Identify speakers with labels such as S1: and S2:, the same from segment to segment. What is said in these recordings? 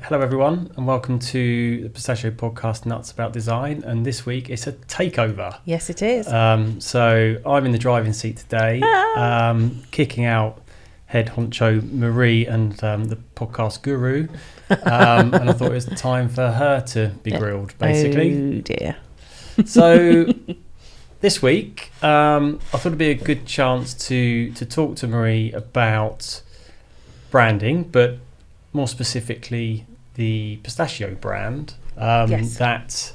S1: Hello everyone and welcome to the Pistachio podcast Nuts About Design, and this week it's a takeover.
S2: Yes it is.
S1: So I'm in the driving seat today, kicking out head honcho Marie and the podcast guru, and I thought it was time for her to be grilled basically.
S2: Oh dear.
S1: So this week I thought it'd be a good chance to talk to Marie about branding, but more specifically the Pistachio brand that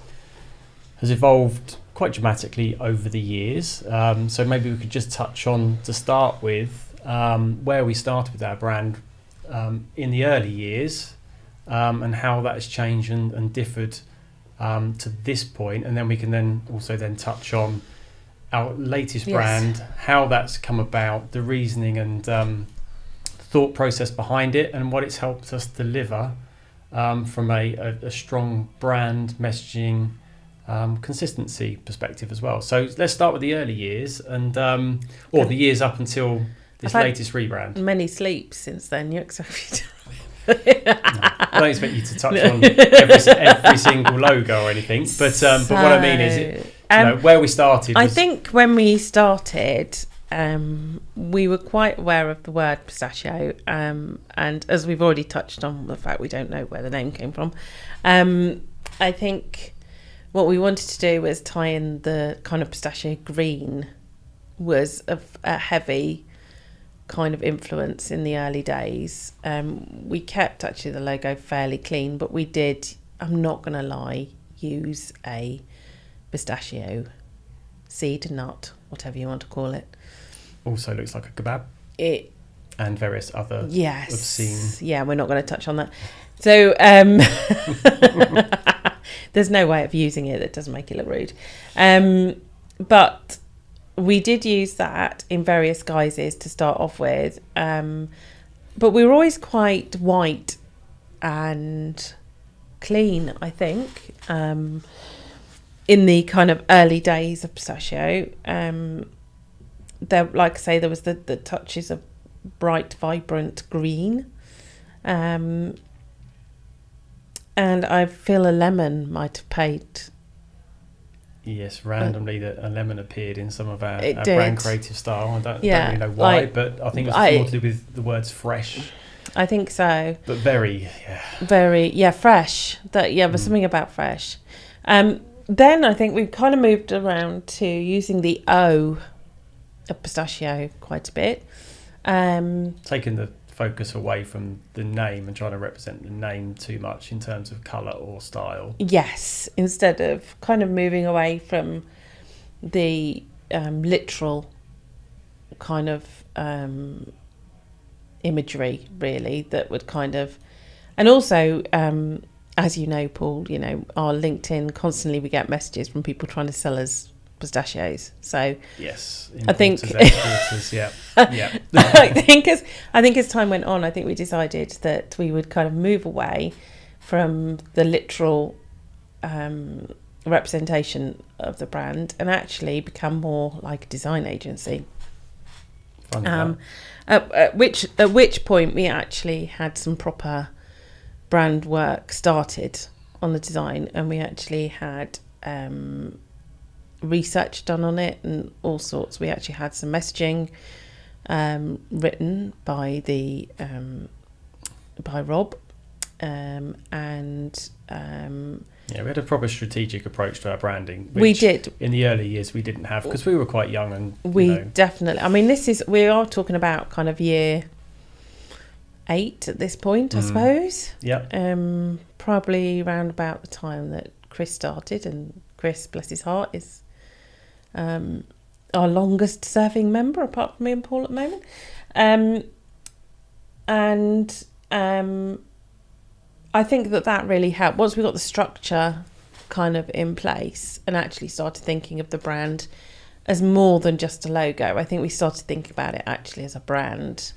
S1: has evolved quite dramatically over the years. So maybe we could just touch on, to start with, where we started with our brand in the early years, and how that has changed and differed to this point, and then we can then also touch on our latest brand, how that's come about, the reasoning and thought process behind it, and what it's helped us deliver from a strong brand messaging consistency perspective as well. So let's start with the early years, and or the years up until this latest rebrand.
S2: Many sleeps since then. You're excited.
S1: No, I don't expect you to touch on every single logo or anything, but what I mean is, where we started.
S2: I think when we started, we were quite aware of the word pistachio, and as we've already touched on the fact we don't know where the name came from, I think what we wanted to do was tie in the kind of pistachio green was a heavy kind of influence in the early days. We kept actually the logo fairly clean, but we did, I'm not going to lie, use a pistachio seed, nut, whatever you want to call it. Also
S1: looks like a kebab. And various other obscene.
S2: Yeah, we're not going to touch on that. So there's no way of using it that doesn't make it look rude. But we did use that in various guises to start off with. But we were always quite white and clean, I think, in the kind of early days of pistachio. There, like I say, there was the touches of bright, vibrant green, and I feel a lemon might have paid.
S1: Yes, randomly a lemon appeared in some of our brand creative style. I don't really know why, but I think it was more to do with the words fresh.
S2: I think so.
S1: But very
S2: fresh. There's something about fresh. Then I think we've kind of moved around to using the O of pistachio quite a bit.
S1: Taking the focus away from the name and trying to represent the name too much in terms of colour or style.
S2: Yes, instead of kind of moving away from the literal kind of imagery, really, that would kind of... And also, as you know, Paul, our LinkedIn, constantly we get messages from people trying to sell us pistachios. So
S1: yes,
S2: I think I think as time went on, I think we decided that we would kind of move away from the literal representation of the brand and actually become more like a design agency. At which point we actually had some proper brand work started on the design, and we actually had research done on it and all sorts. We actually had some messaging written by Rob, and
S1: we had a proper strategic approach to our branding, which
S2: we did
S1: in the early years we didn't have because we were quite young, and
S2: definitely, I mean, we are talking about kind of year 8 at this point, I suppose. Probably around about the time that Chris started, and Chris, bless his heart, is our longest serving member apart from me and Paul at the moment, and I think that really helped once we got the structure kind of in place and actually started thinking of the brand as more than just a logo. I think we started thinking about it actually as a brand,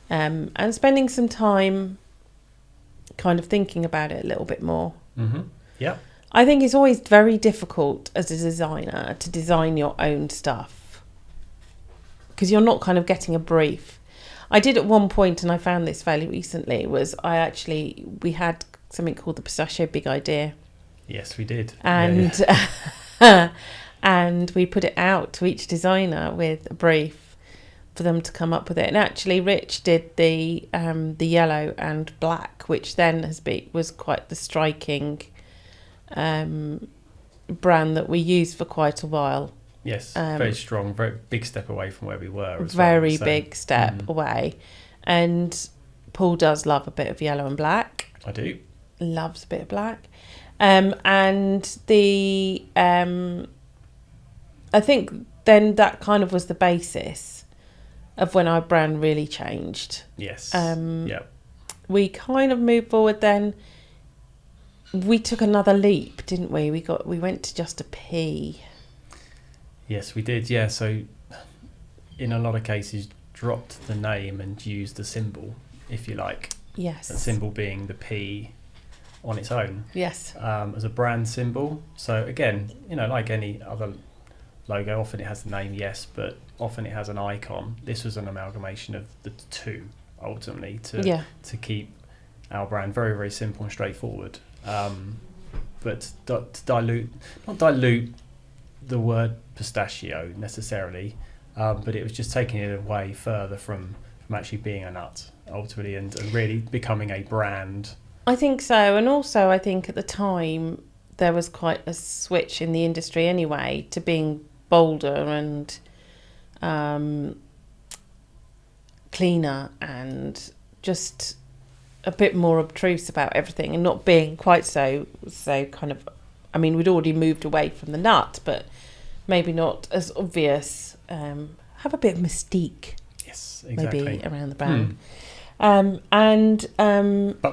S2: and spending some time kind of thinking about it a little bit more. I think it's always very difficult as a designer to design your own stuff because you're not kind of getting a brief. I did at one point, and I found this fairly recently, was we had something called the Pistachio Big Idea.
S1: Yes, we did.
S2: And and we put it out to each designer with a brief for them to come up with it. And actually, Rich did the yellow and black, which then was quite the striking brand that we used for quite a while.
S1: Yes, very strong, very big step away from where we were.
S2: Very big step away. And Paul does love a bit of yellow and black.
S1: I do.
S2: Loves a bit of black. And the I think then that kind of was the basis of when our brand really changed.
S1: Yes.
S2: We kind of moved forward then. We took another leap, didn't we? We went to just a P.
S1: Yes, we did. Yeah. So in a lot of cases, dropped the name and used the symbol, if you like.
S2: Yes.
S1: The symbol being the P on its own.
S2: Yes.
S1: As a brand symbol. So again, like any other logo, often it has the name, yes, but often it has an icon. This was an amalgamation of the two, ultimately, to keep our brand very, very simple and straightforward. But to not dilute the word pistachio necessarily, but it was just taking it away further from actually being a nut, ultimately, and really becoming a brand.
S2: I think so. And also, I think at the time, there was quite a switch in the industry anyway to being bolder and cleaner and just a bit more obtruse about everything and not being quite so kind of, I mean, we'd already moved away from the nut, but maybe not as obvious. Have a bit of mystique.
S1: Yes, exactly.
S2: Maybe around the brand.
S1: But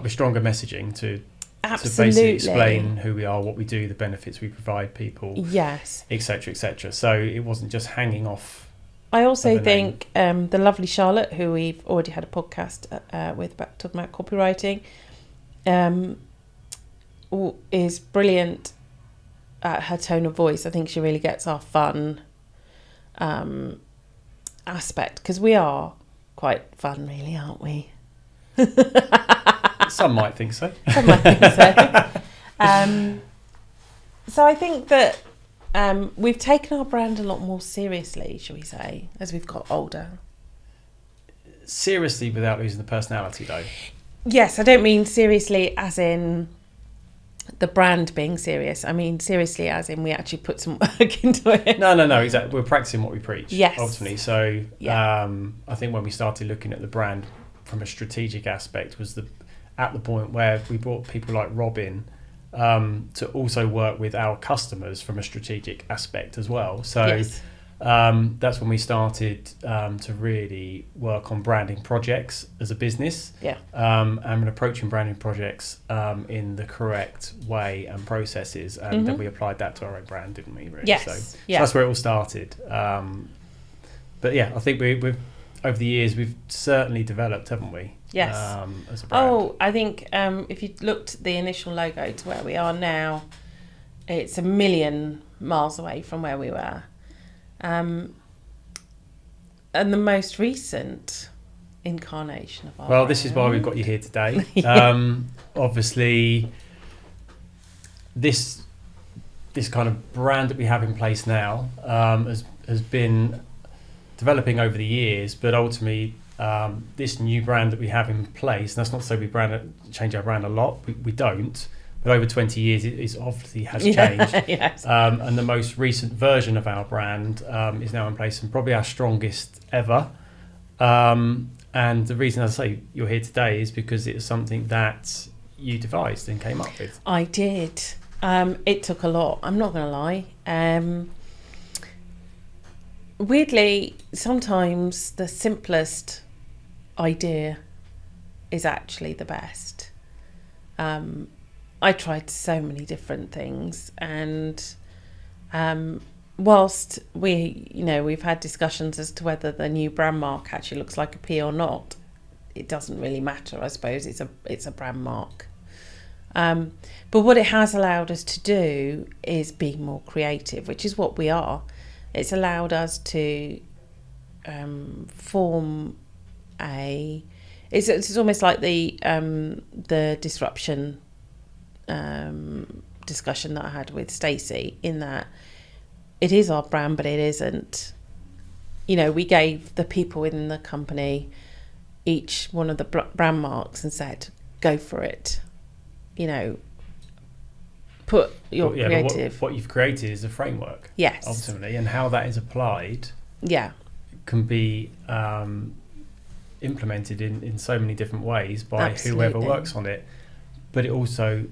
S1: with stronger messaging to
S2: absolutely
S1: basically explain who we are, what we do, the benefits we provide people,
S2: yes,
S1: etc., etc. So it wasn't just hanging off.
S2: I also think the lovely Charlotte, who we've already had a podcast with talking about copywriting, is brilliant at her tone of voice. I think she really gets our fun aspect, because we are quite fun, really, aren't we?
S1: Some might think so.
S2: Some might think so. So I think that we've taken our brand a lot more seriously, shall we say, as we've got older.
S1: Seriously, without losing the personality, though.
S2: Yes, I don't mean seriously as in the brand being serious. I mean seriously as in we actually put some work into it.
S1: No, exactly. We're practicing what we preach,
S2: yes, ultimately.
S1: So I think when we started looking at the brand from a strategic aspect was at the point where we brought people like Robin to also work with our customers from a strategic aspect as well. So
S2: yes.
S1: That's when we started to really work on branding projects as a business.
S2: Yeah.
S1: And approaching branding projects in the correct way and processes, and then we applied that to our own brand, didn't we? Really?
S2: Yes.
S1: So that's where it all started. But yeah, I think we've over the years we've certainly developed, haven't we?
S2: Yes.
S1: As a brand.
S2: Oh, I think if you looked at the initial logo to where we are now, it's a million miles away from where we were. And the most recent incarnation of our brand.
S1: This is why we've got you here today. Obviously, this kind of brand that we have in place now has been developing over the years, but ultimately this new brand that we have in place, and that's not to say we change our brand a lot, we don't, but over 20 years it obviously has changed.
S2: Yes.
S1: And the most recent version of our brand is now in place and probably our strongest ever. And the reason I say you're here today is because it's something that you devised and came up with.
S2: I did. It took a lot, I'm not going to lie. Weirdly, sometimes the simplest idea is actually the best. I tried so many different things, and whilst we've had discussions as to whether the new brand mark actually looks like a P or not, it doesn't really matter. I suppose it's a brand mark. But what it has allowed us to do is be more creative, which is what we are. It's allowed us to form it's almost like the disruption discussion that I had with Stacey, in that it is our brand, but it isn't. You know, we gave the people in the company each one of the brand marks and said, go for it. You know, put your creative.
S1: What you've created is a framework.
S2: Yes.
S1: Ultimately, and how that is applied.
S2: Yeah.
S1: Can be implemented in so many different ways by
S2: Absolutely.
S1: whoever works on it, but it also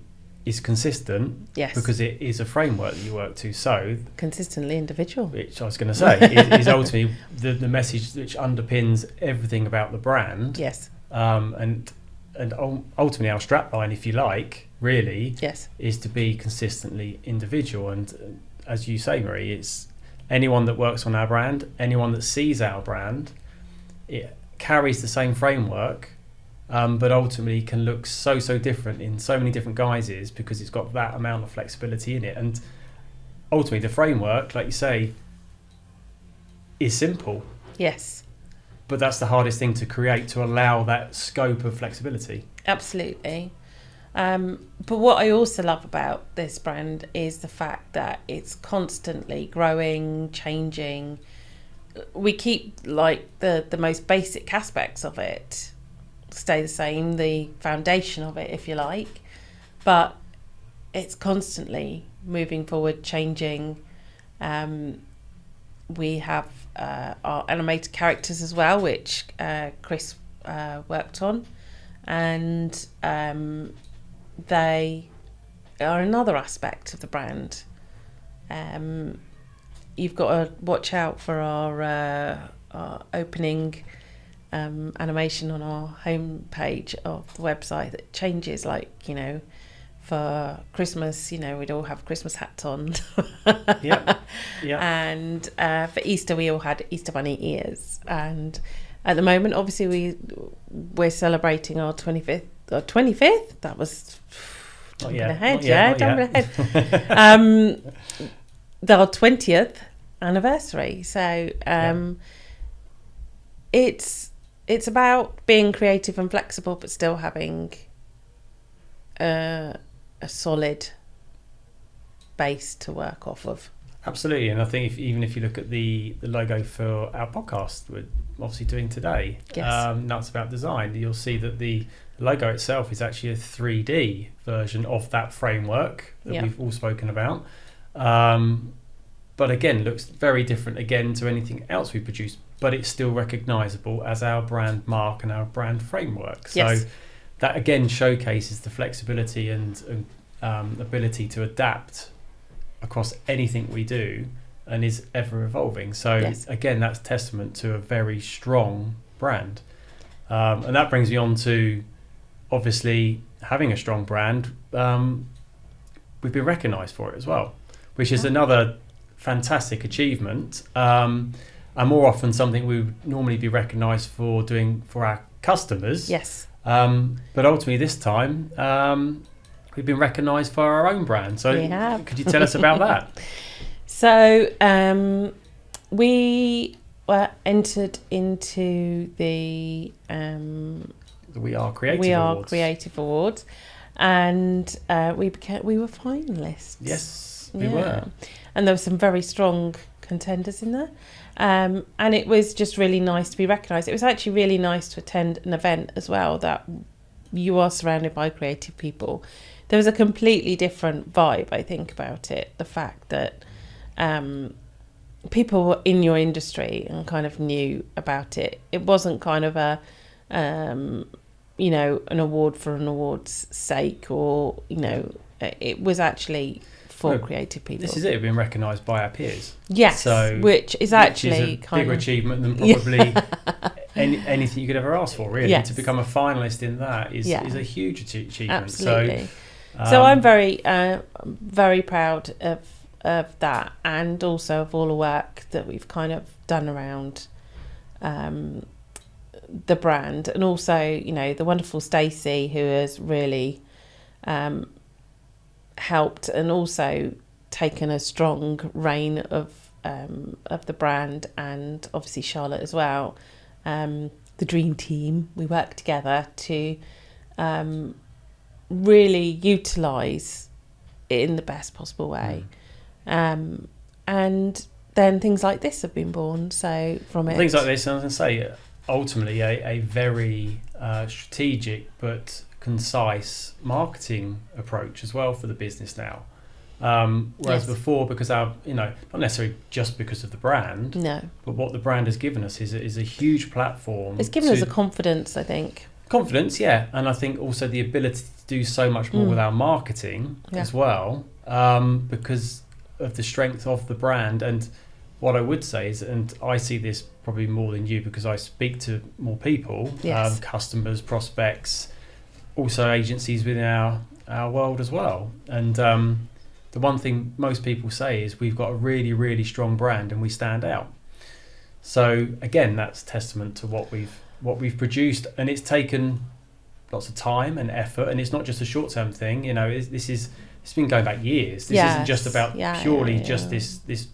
S1: is consistent.
S2: Yes.
S1: Because it is a framework that you work to. So consistently
S2: individual,
S1: which I was going to say is ultimately the message which underpins everything about the brand.
S2: Yes.
S1: And ultimately our strapline, if you like, really,
S2: yes,
S1: is to be consistently individual. And as you say, Marie, it's anyone that works on our brand, anyone that sees our brand, it carries the same framework, but ultimately can look so different in so many different guises because it's got that amount of flexibility in it. And ultimately the framework, like you say, is simple.
S2: Yes.
S1: But that's the hardest thing to create, to allow that scope of flexibility.
S2: Absolutely. But what I also love about this brand is the fact that it's constantly growing, changing. We keep like the most basic aspects of it stay the same, the foundation of it, if you like, but it's constantly moving forward, changing. We have our animated characters as well, which Chris worked on, and they are another aspect of the brand. You've got to watch out for our opening animation on our homepage of the website that changes, like, you know, for Christmas, you know, we'd all have Christmas hats on.
S1: Yeah.
S2: And for Easter, we all had Easter bunny ears. And at the moment, obviously, we're celebrating our 25th. Or 25th? That was jumping ahead. Our 20th anniversary. So it's about being creative and flexible, but still having a solid base to work off of.
S1: Absolutely. And I think even if you look at the logo for our podcast we're obviously doing today,
S2: yes.
S1: Nuts About Design, you'll see that the logo itself is actually a 3D version of that framework that we've all spoken about. But again, looks very different again to anything else we produce, but it's still recognisable as our brand mark and our brand framework. So
S2: yes.
S1: that again showcases the flexibility and ability to adapt across anything we do and is ever evolving. So yes. Again, that's testament to a very strong brand. And that brings me on to obviously having a strong brand. We've been recognised for it as well, which is another fantastic achievement. And more often something we would normally be recognised for doing for our customers.
S2: Yes.
S1: But ultimately this time, we've been recognised for our own brand. So could you tell us about that?
S2: So we were entered into the
S1: We Are Creative Awards.
S2: And we were finalists.
S1: Yes, we were.
S2: And there were some very strong contenders in there. And it was just really nice to be recognised. It was actually really nice to attend an event as well that you are surrounded by creative people. There was a completely different vibe, I think, about it. The fact that people were in your industry and kind of knew about it. It wasn't kind of a, you know, an award for an award's sake, or, you know, it was actually for creative people.
S1: This is it, being recognised by our peers.
S2: Yes,
S1: so,
S2: which is actually
S1: a bigger achievement than probably anything you could ever ask for, really. Yes. To become a finalist in that is a huge achievement.
S2: Absolutely. So I'm very, very proud of that, and also of all the work that we've kind of done around the brand, and also, you know, the wonderful Stacey, who has really helped and also taken a strong reign of the brand, and obviously Charlotte as well. The dream team. We work together to really utilise it in the best possible way. And then things like this have been born. So from it,
S1: things like this, I was going to say, ultimately a very strategic but concise marketing approach as well for the business now. Whereas before, because our, not necessarily just because of the brand, but what the brand has given us is a huge platform.
S2: It's given us a confidence, I think.
S1: Confidence, yeah, and I think also the ability to do so much more with our marketing as well, because of the strength of the brand. And what I would say is, and I see this probably more than you because I speak to more people, customers, prospects, also agencies within our world as well. And the one thing most people say is we've got a really, really strong brand and we stand out. So again, that's testament to what we've produced, and it's taken lots of time and effort, and it's not just a short-term thing. It's been going back years. This isn't just about purely just this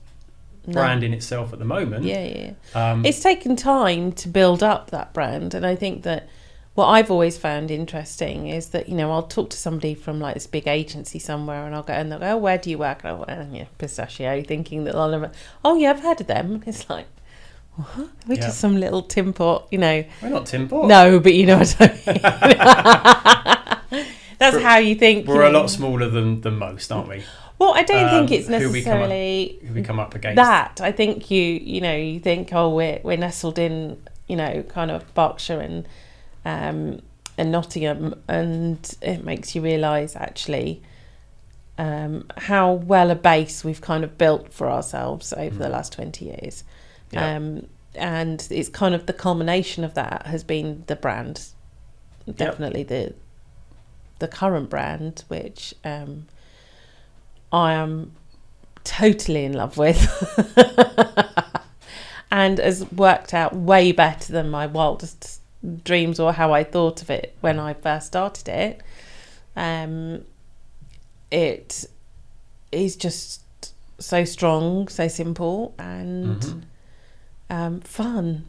S1: brand in itself at the moment.
S2: It's taken time to build up that brand, and I think that what I've always found interesting is that, I'll talk to somebody from like this big agency somewhere, and they'll go, oh, where do you work? And I'll go, Pistachio, thinking that they'll never, oh yeah, I've heard of them. It's like, what? We're just some little tin pot, We're
S1: not tin pot.
S2: No, but you know what I mean. That's how you think.
S1: We're a lot smaller than most, aren't we?
S2: Well, I don't think it's necessarily
S1: who we come up against.
S2: That. I think you think, oh, we're nestled in, kind of Berkshire and Nottingham, and it makes you realise actually how well a base we've kind of built for ourselves over the last 20 years. And it's kind of the culmination of that has been the brand, definitely the current brand, which I am totally in love with and has worked out way better than my wildest dreams or how I thought of it when I first started it. It is just so strong, so simple, and fun.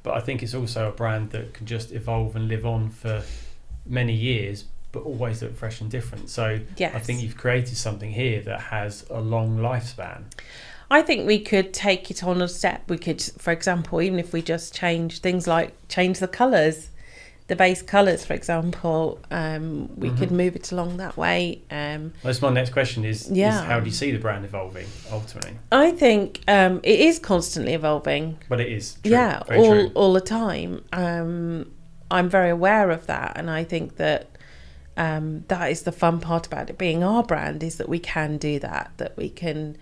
S1: But I think it's also a brand that can just evolve and live on for many years, but always look fresh and different. So I think you've created something here that has a long lifespan.
S2: I think we could take it on a step. We could, for example, even if we just change things like change the colours, the base colours, for example, we could move it along that way.
S1: That's my next question is how do you see the brand evolving ultimately?
S2: I think it is constantly evolving.
S1: But it is true.
S2: All the time. I'm very aware of that, and I think that that is the fun part about it being our brand, is that we can do that we can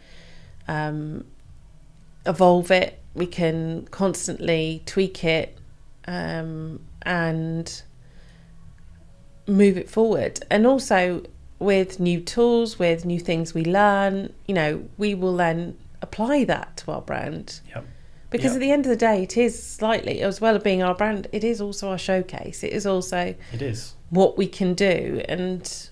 S2: evolve it, we can constantly tweak it, and move it forward. And also with new tools, with new things we learn, we will then apply that to our brand. Because at the end of the day, it is slightly, as well as being our brand, it is also our showcase. It is what we can do. And,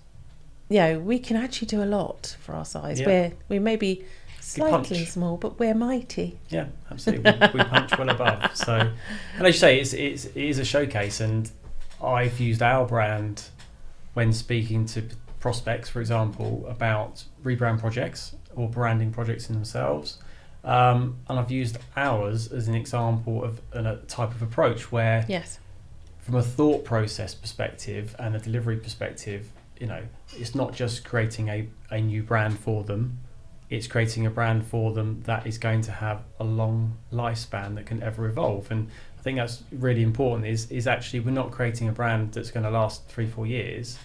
S2: we can actually do a lot for our size. We may be slightly small, but we're mighty.
S1: Yeah, absolutely. We punch well above. So, and as you say, it is a showcase. And I've used our brand when speaking to prospects, for example, about rebrand projects or branding projects in themselves. And I've used ours as an example of a type of approach where, from a thought process perspective and a delivery perspective, it's not just creating a new brand for them, it's creating a brand for them that is going to have a long lifespan that can ever evolve. And I think that's really important, is actually we're not creating a brand that's going to last 3-4 years.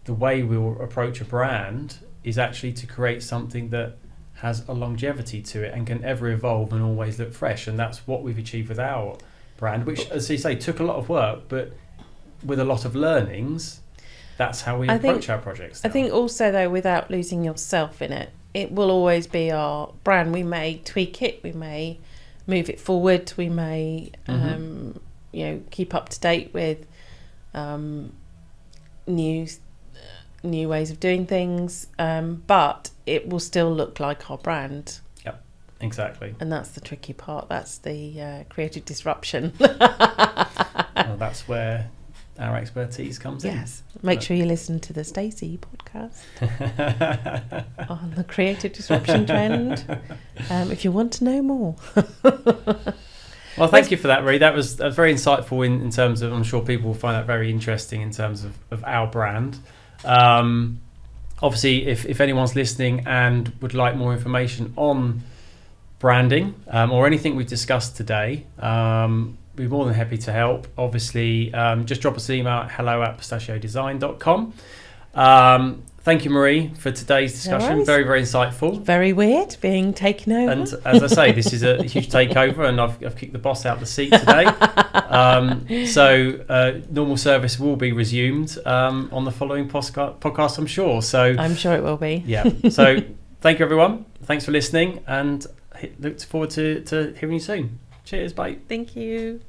S1: The way we'll approach a brand is actually to create something that has a longevity to it and can ever evolve and always look fresh. And that's what we've achieved with our brand, which, as you say, took a lot of work, but with a lot of learnings, that's how we approach our projects now.
S2: I think also, though, without losing yourself in it, it will always be our brand. We may tweak it, we may move it forward, we may keep up to date with new ways of doing things, but it will still look like our brand.
S1: Yep, exactly.
S2: And that's the tricky part. That's the creative disruption.
S1: Well, that's where our expertise comes in.
S2: Yes. Make sure you listen to the Stacey podcast on the creative disruption trend if you want to know more.
S1: Well, thank you for that, Marie. That was very insightful in terms of, I'm sure people will find that very interesting in terms of our brand. Obviously, if anyone's listening and would like more information on branding or anything we've discussed today, we're more than happy to help. Obviously, just drop us an email at hello@pistachiodesign.com. Thank you, Marie, for today's discussion.
S2: No
S1: very, very insightful.
S2: Very weird being taken over.
S1: And as I say, this is a huge takeover, and I've kicked the boss out the seat today. So normal service will be resumed on the following podcast, I'm sure. So
S2: I'm sure it will be.
S1: Yeah. So thank you, everyone. Thanks for listening, and look forward to hearing you soon. Cheers. Bye.
S2: Thank you.